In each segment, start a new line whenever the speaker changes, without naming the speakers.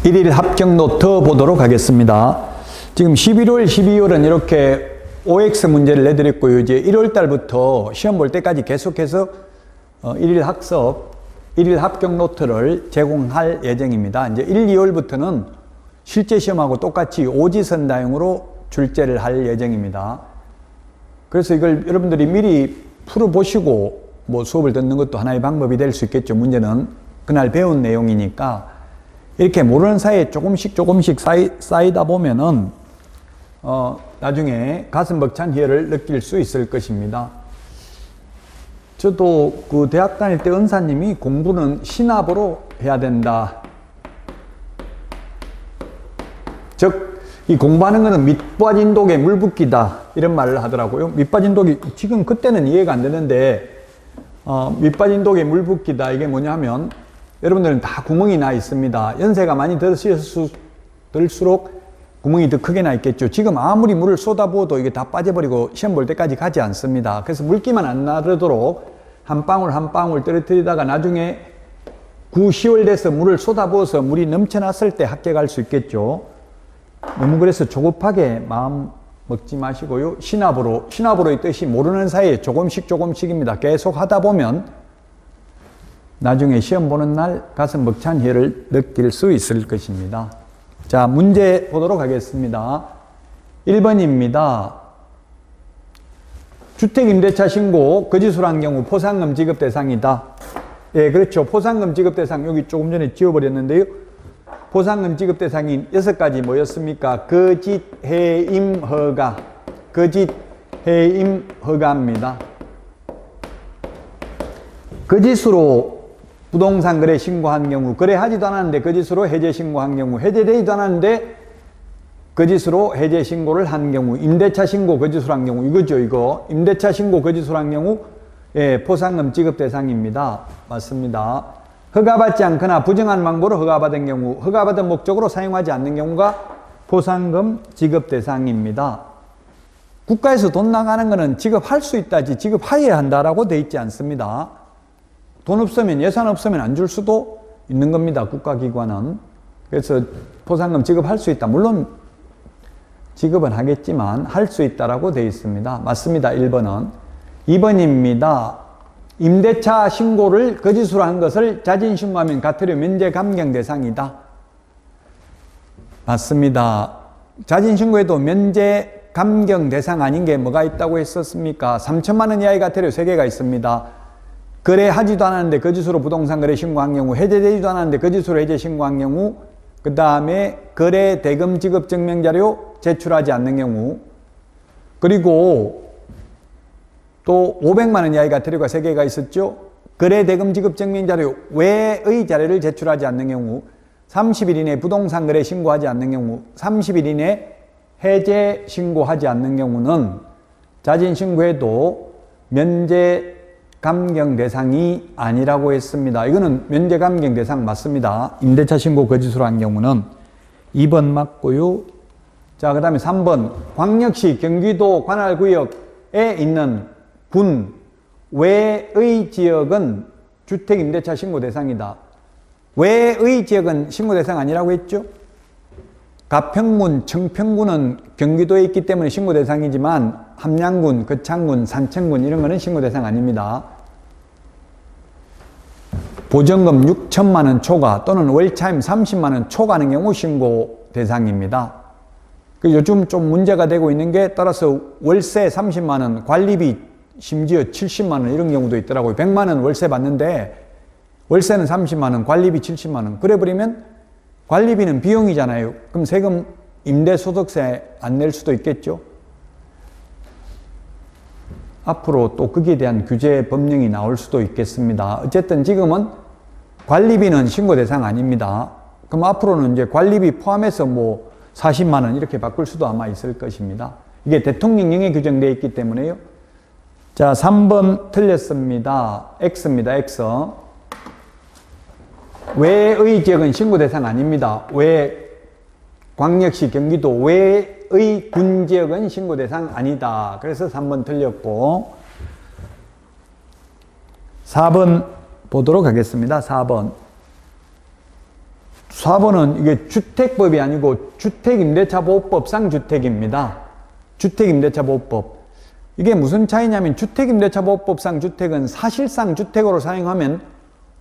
1일 합격 노트 보도록 하겠습니다. 지금 11월, 12월은 이렇게 OX 문제를 내드렸고요. 이제 1월 달부터 시험 볼 때까지 계속해서 1일 학습, 1일 합격 노트를 제공할 예정입니다. 이제 1, 2월부터는 실제 시험하고 똑같이 오지선다형으로 출제를 할 예정입니다. 그래서 이걸 여러분들이 미리 풀어보시고 뭐 수업을 듣는 것도 하나의 방법이 될 수 있겠죠. 문제는 그날 배운 내용이니까 이렇게 모르는 사이에 조금씩 쌓이다 보면은 나중에 가슴 벅찬 희열을 느낄 수 있을 것입니다. 저도 그 대학 다닐 때 은사님이 공부는 신압으로 해야 된다. 즉, 이 공부하는 것은 밑빠진 독에 물 붓기다. 이런 말을 하더라고요. 밑빠진 독이, 지금 그때는 이해가 안 되는데, 밑빠진 독에 물 붓기다. 이게 뭐냐면, 여러분들은 다 구멍이 나 있습니다. 연세가 많이 들수록 구멍이 더 크게 나 있겠죠. 지금 아무리 물을 쏟아부어도 이게 다 빠져버리고 시험 볼 때까지 가지 않습니다. 그래서 물기만 안 나르도록 한 방울 한 방울 떨어뜨리다가 나중에 9, 10월 돼서 물을 쏟아부어서 물이 넘쳐났을 때 합격할 수 있겠죠. 너무 그래서 조급하게 마음 먹지 마시고요. 신압으로의 뜻이 모르는 사이에 조금씩입니다. 계속 하다 보면 나중에 시험 보는 날 가슴 벅찬 희열을 느낄 수 있을 것입니다. 자, 문제 보도록 하겠습니다. 1번입니다. 주택임대차 신고 거짓으로 한 경우 포상금 지급 대상이다. 예, 그렇죠. 포상금 지급 대상 여기 조금 전에 지워버렸는데요. 포상금 지급 대상이 6가지 뭐였습니까? 거짓, 해임, 허가. 거짓, 해임, 허가입니다. 거짓으로 부동산 거래 신고한 경우, 거래하지도 않았는데 거짓으로 해제 신고한 경우, 해제되지도 않았는데 거짓으로 해제 신고를 한 경우, 임대차 신고 거짓으로 한 경우, 이거죠, 이거. 임대차 신고 거짓으로 한 경우, 예, 포상금 지급 대상입니다. 맞습니다. 허가받지 않거나 부정한 방법으로 허가받은 경우, 허가받은 목적으로 사용하지 않는 경우가 포상금 지급 대상입니다. 국가에서 돈 나가는 거는 지급할 수 있다지 지급하여야 한다라고 돼 있지 않습니다. 돈 없으면, 예산 없으면 안 줄 수도 있는 겁니다. 국가기관은. 그래서 포상금 지급할 수 있다. 물론 지급은 하겠지만 할 수 있다라고 되어 있습니다. 맞습니다. 1번은. 2번입니다. 임대차 신고를 거짓으로 한 것을 자진신고하면 과태료 면제 감경 대상이다. 맞습니다. 자진신고에도 면제 감경 대상 아닌 게 뭐가 있다고 했었습니까? 3천만 원 이하의 과태료 3개가 있습니다. 거래하지도 않았는데 거짓으로 부동산 거래 신고한 경우, 해제되지도 않았는데 거짓으로 해제 신고한 경우, 그 다음에 거래 대금 지급 증명 자료 제출하지 않는 경우, 그리고 또 500만 원 이하의 과태료가 3개가 있었죠. 거래 대금 지급 증명 자료 외의 자료를 제출하지 않는 경우, 30일 이내 부동산 거래 신고하지 않는 경우, 30일 이내 해제 신고하지 않는 경우는 자진 신고해도 면제 감경 대상이 아니라고 했습니다. 이거는 면제 감경 대상 맞습니다. 임대차 신고 거짓으로 한 경우는 2번 맞고요. 자, 그 다음에 3번. 광역시 경기도 관할구역에 있는 군 외의 지역은 주택 임대차 신고 대상이다. 외의 지역은 신고 대상 아니라고 했죠? 가평군, 청평군은 경기도에 있기 때문에 신고 대상이지만 함양군, 거창군, 산청군 이런 거는 신고 대상 아닙니다. 보증금 6천만 원 초과 또는 월차임 30만 원 초과하는 경우 신고 대상입니다. 요즘 좀 문제가 되고 있는 게 따라서 월세 30만 원, 관리비 심지어 70만 원 이런 경우도 있더라고요. 100만 원 월세 받는데 월세는 30만 원, 관리비 70만 원. 그래 버리면 관리비는 비용이잖아요. 그럼 세금 임대소득세 안 낼 수도 있겠죠. 앞으로 또 거기에 대한 규제 법령이 나올 수도 있겠습니다. 어쨌든 지금은 관리비는 신고 대상 아닙니다. 그럼 앞으로는 이제 관리비 포함해서 뭐 40만 원 이렇게 바꿀 수도 아마 있을 것입니다. 이게 대통령령에 규정되어 있기 때문에요. 자, 3번 틀렸습니다. X입니다. X. 외의 지역은 신고 대상 아닙니다. 광역시 경기도 외의 군 지역은 신고 대상 아니다. 그래서 3번 틀렸고 4번 보도록 하겠습니다. 4번 4번은 이게 주택법이 아니고 주택임대차보호법 쌍주택입니다. 주택임대차보호법. 이게 무슨 차이냐면 주택임대차보호법상 주택은 사실상 주택으로 사용하면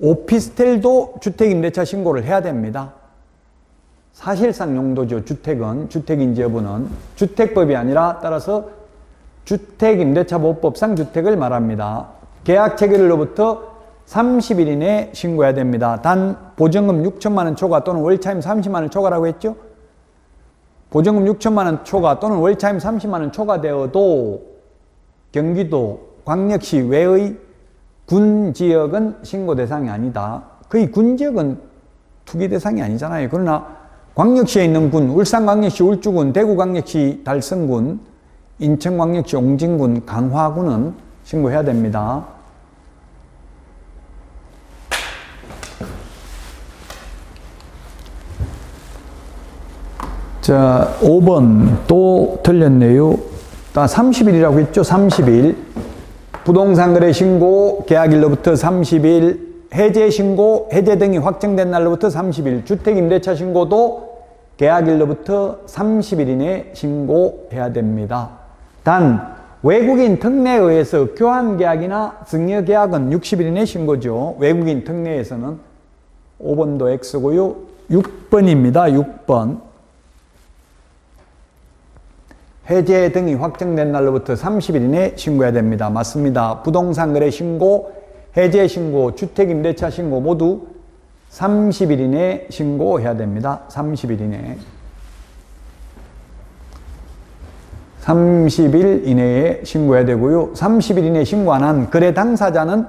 오피스텔도 주택임대차 신고를 해야 됩니다. 사실상 용도죠. 주택은, 주택인지 여부는. 주택법이 아니라 따라서 주택임대차보호법상 주택을 말합니다. 계약 체결일로부터 30일 이내에 신고해야 됩니다. 단 보증금 6천만 원 초과 또는 월차임 30만 원 초과라고 했죠? 보증금 6천만 원 초과 또는 월차임 30만 원 초과되어도 경기도 광역시 외의 군 지역은 신고 대상이 아니다. 거의 군 지역은 투기 대상이 아니잖아요. 그러나 광역시에 있는 군, 울산광역시 울주군, 대구광역시 달성군, 인천광역시 옹진군, 강화군은 신고해야 됩니다. 자, 5번 또 틀렸네요. 30일이라고 했죠? 30일. 부동산 거래 신고 계약일로부터 30일, 해제 신고, 해제 등이 확정된 날로부터 30일, 주택임대차 신고도 계약일로부터 30일 이내에 신고해야 됩니다. 단 외국인 특례에 의해서 교환계약이나 증여계약은 60일 이내 신고죠. 외국인 특례에서는. 5번도 X고요. 6번입니다. 6번. 해제 등이 확정된 날로부터 30일 이내에 신고해야 됩니다. 맞습니다. 부동산 거래 신고, 해제 신고, 주택임대차 신고 모두 30일 이내에 신고해야 됩니다. 30일 이내에. 30일 이내에 신고해야 되고요. 30일 이내에 신고 안 한 거래 당사자는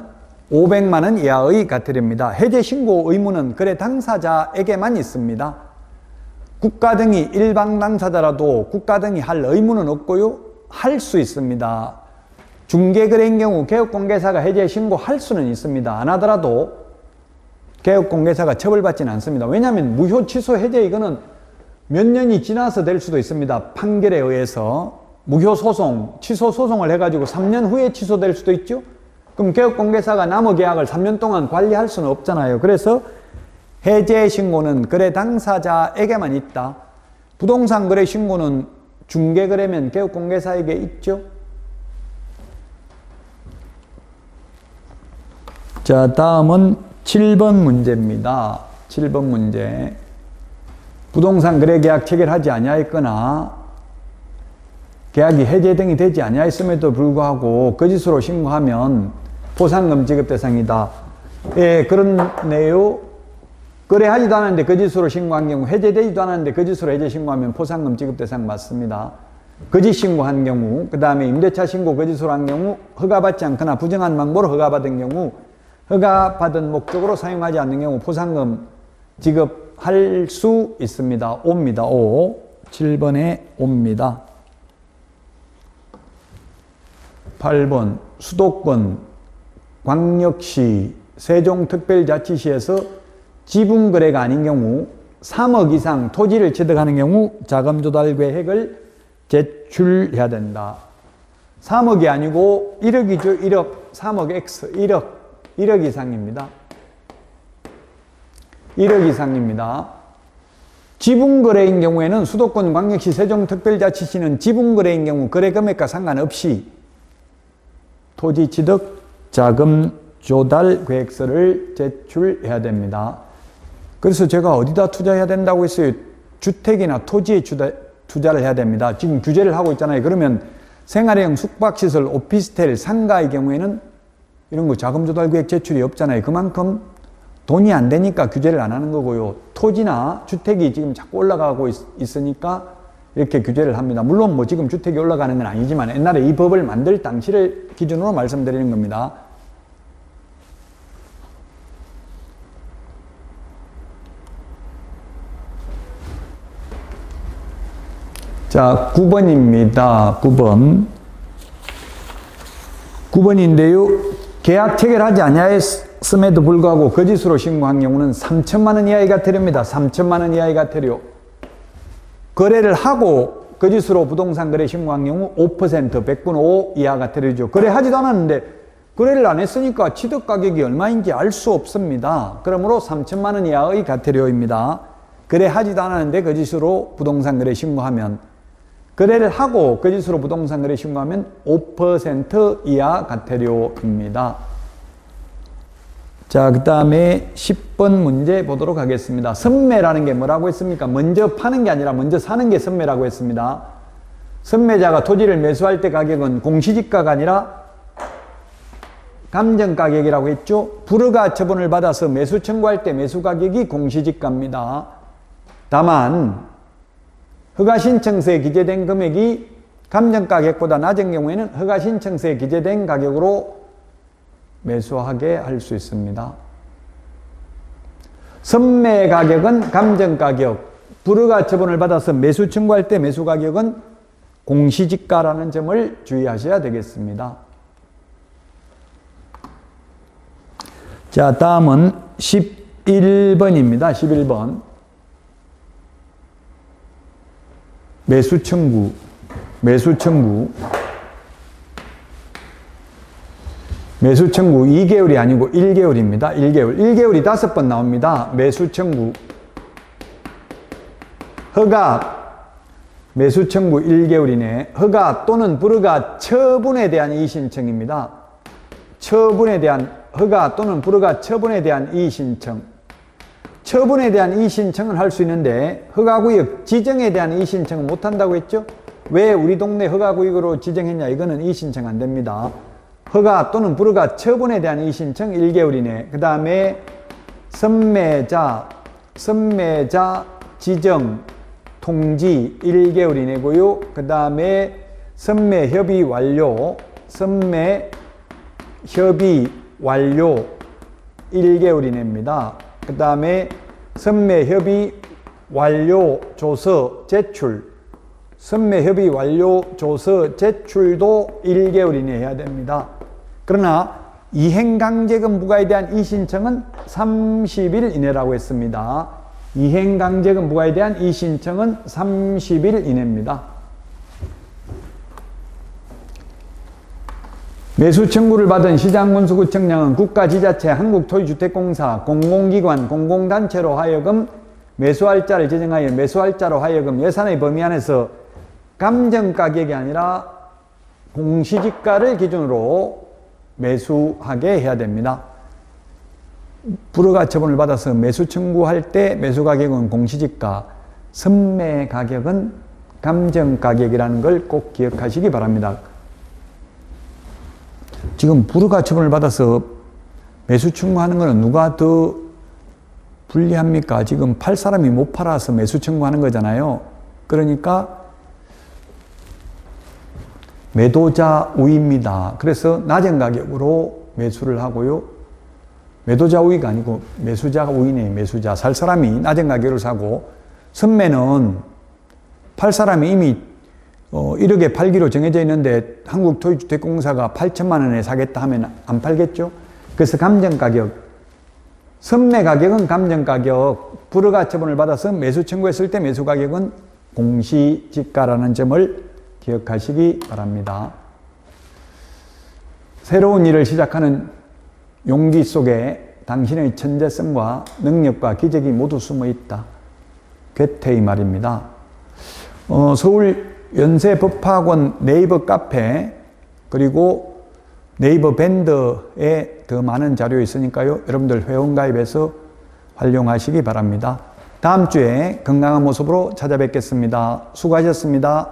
500만 원 이하의 과태료입니다. 해제 신고 의무는 거래 당사자에게만 있습니다. 국가 등이 일방 당사자라도 국가 등이 할 의무는 없고요. 할 수 있습니다. 중개거래인 경우 개업공개사가 해제 신고할 수는 있습니다. 안 하더라도 개업공개사가 처벌받지는 않습니다. 왜냐하면 무효 취소 해제 이거는 몇 년이 지나서 될 수도 있습니다. 판결에 의해서 무효 소송, 취소 소송을 해가지고 3년 후에 취소될 수도 있죠. 그럼 개업공개사가 남의 계약을 3년 동안 관리할 수는 없잖아요. 그래서 해제 신고는 거래 당사자에게만 있다. 부동산 거래 신고는 중개거래면 개업공개사에게 있죠. 자, 다음은 7번 문제입니다. 7번 문제. 부동산 거래 계약 체결하지 아니하였거나 계약이 해제 등이 되지 아니하였음에도 불구하고 거짓으로 신고하면 포상금 지급 대상이다. 예, 그렇네요. 거래하지도 않았는데 거짓으로 신고한 경우, 해제되지도 않았는데 거짓으로 해제 신고하면 포상금 지급 대상 맞습니다. 거짓 신고한 경우, 그 다음에 임대차 신고 거짓으로 한 경우, 허가받지 않거나 부정한 방법으로 허가받은 경우, 허가받은 목적으로 사용하지 않는 경우 포상금 지급할 수 있습니다. 5입니다. 5. 7번에 5입니다. 8번 수도권, 광역시, 세종특별자치시에서 지분거래가 아닌 경우 3억 이상 토지를 취득하는 경우 자금조달 계획을 제출해야 된다. 3억이 아니고 1억이죠. 1억. 3억 X. 1억 이상입니다. 1억 이상입니다. 지분거래인 경우에는 수도권, 광역시, 세종특별자치시는 지분거래인 경우 거래 금액과 상관없이 토지 취득 자금 조달 계획서를 제출해야 됩니다. 그래서 제가 어디다 투자해야 된다고 했어요? 주택이나 토지에 투자를 해야 됩니다. 지금 규제를 하고 있잖아요. 그러면 생활형 숙박시설, 오피스텔, 상가의 경우에는 이런 거 자금 조달 계획 제출이 없잖아요. 그만큼 돈이 안 되니까 규제를 안 하는 거고요. 토지나 주택이 지금 자꾸 올라가고 있으니까 이렇게 규제를 합니다. 물론 뭐 지금 주택이 올라가는 건 아니지만 옛날에 이 법을 만들 당시를 기준으로 말씀드리는 겁니다. 자, 9번입니다. 9번. 9번인데요. 계약 체결하지 아니하였음에도 불구하고 거짓으로 신고한 경우는 3천만 원 이하의 과태료입니다. 3천만 원 이하의 과태료. 거래를 하고 거짓으로 부동산 거래 신고한 경우 5%, 100분 5 이하 과태료죠. 거래하지도 않았는데 거래를 안 했으니까 취득 가격이 얼마인지 알 수 없습니다. 그러므로 3천만 원 이하의 과태료입니다. 거래하지도 않았는데 거짓으로 부동산 거래 신고하면, 거래를 하고 거짓으로 부동산 거래 신고하면 5% 이하 과태료입니다. 자, 그 다음에 10번 문제 보도록 하겠습니다. 선매라는 게 뭐라고 했습니까? 먼저 파는 게 아니라 먼저 사는 게 선매라고 했습니다. 선매자가 토지를 매수할 때 가격은 공시지가가 아니라 감정가격이라고 했죠. 불허가 처분을 받아서 매수 청구할 때 매수가격이 공시지가입니다. 다만 허가신청서에 기재된 금액이 감정가격보다 낮은 경우에는 허가신청서에 기재된 가격으로 매수하게 할 수 있습니다. 선매 가격은 감정가격, 불허가 처분을 받아서 매수 청구할 때 매수가격은 공시지가라는 점을 주의하셔야 되겠습니다. 자, 다음은 11번입니다. 11번. 매수 청구. 2개월이 아니고 1개월입니다. 1개월이 5번 나옵니다. 매수 청구. 허가. 매수 청구 1개월이네. 허가 또는 불허가 처분에 대한 이의신청입니다. 처분에 대한 허가 또는 불허가 처분에 대한 이의신청. 처분에 대한 이의신청은 할 수 있는데 허가구역 지정에 대한 이의신청은 못한다고 했죠? 왜 우리 동네 허가구역으로 지정했냐? 이거는 이의신청 안 됩니다. 허가 또는 불허가 처분에 대한 이의신청 1개월이네. 그 다음에 선매자 지정 통지 1개월이네고요. 그 다음에 선매협의 완료 1개월이냅니다. 그 다음에 선매협의 완료조서 제출, 선매협의 완료조서 제출도 1개월이내 해야 됩니다. 그러나 이행강제금 부과에 대한 이의신청은 30일 이내라고 했습니다. 이행강제금 부과에 대한 이의신청은 30일 이내입니다. 매수 청구를 받은 시장군수구청장은 국가지자체, 한국토지주택공사, 공공기관, 공공단체로 하여금 매수할자를 지정하여 매수할자로 하여금 예산의 범위 안에서 감정가격이 아니라 공시지가를 기준으로 매수하게 해야 됩니다. 불허가 처분을 받아서 매수 청구할 때 매수가격은 공시지가, 선매가격은 감정가격이라는 걸 꼭 기억하시기 바랍니다. 지금 불허가 처분을 받아서 매수 청구하는 것은 누가 더 불리합니까? 지금 팔 사람이 못 팔아서 매수 청구하는 거잖아요. 그러니까 매도자 우위입니다. 그래서 낮은 가격으로 매수를 하고요. 매도자 우위가 아니고 매수자가 우위네. 매수자. 살 사람이 낮은 가격으로 사고, 선매는 팔 사람이 이미 1억에 팔기로 정해져 있는데 한국토지주택공사가 8천만 원에 사겠다 하면 안 팔겠죠? 그래서 감정가격, 선매가격은 감정가격, 불허가 처분을 받아서 매수 청구했을 때 매수가격은 공시지가라는 점을 기억하시기 바랍니다. 새로운 일을 시작하는 용기 속에 당신의 천재성과 능력과 기적이 모두 숨어 있다. 괴테의 말입니다. 서울 연세법학원 네이버 카페 그리고 네이버 밴드에 더 많은 자료 있으니까요. 여러분들 회원가입해서 활용하시기 바랍니다. 다음 주에 건강한 모습으로 찾아뵙겠습니다. 수고하셨습니다.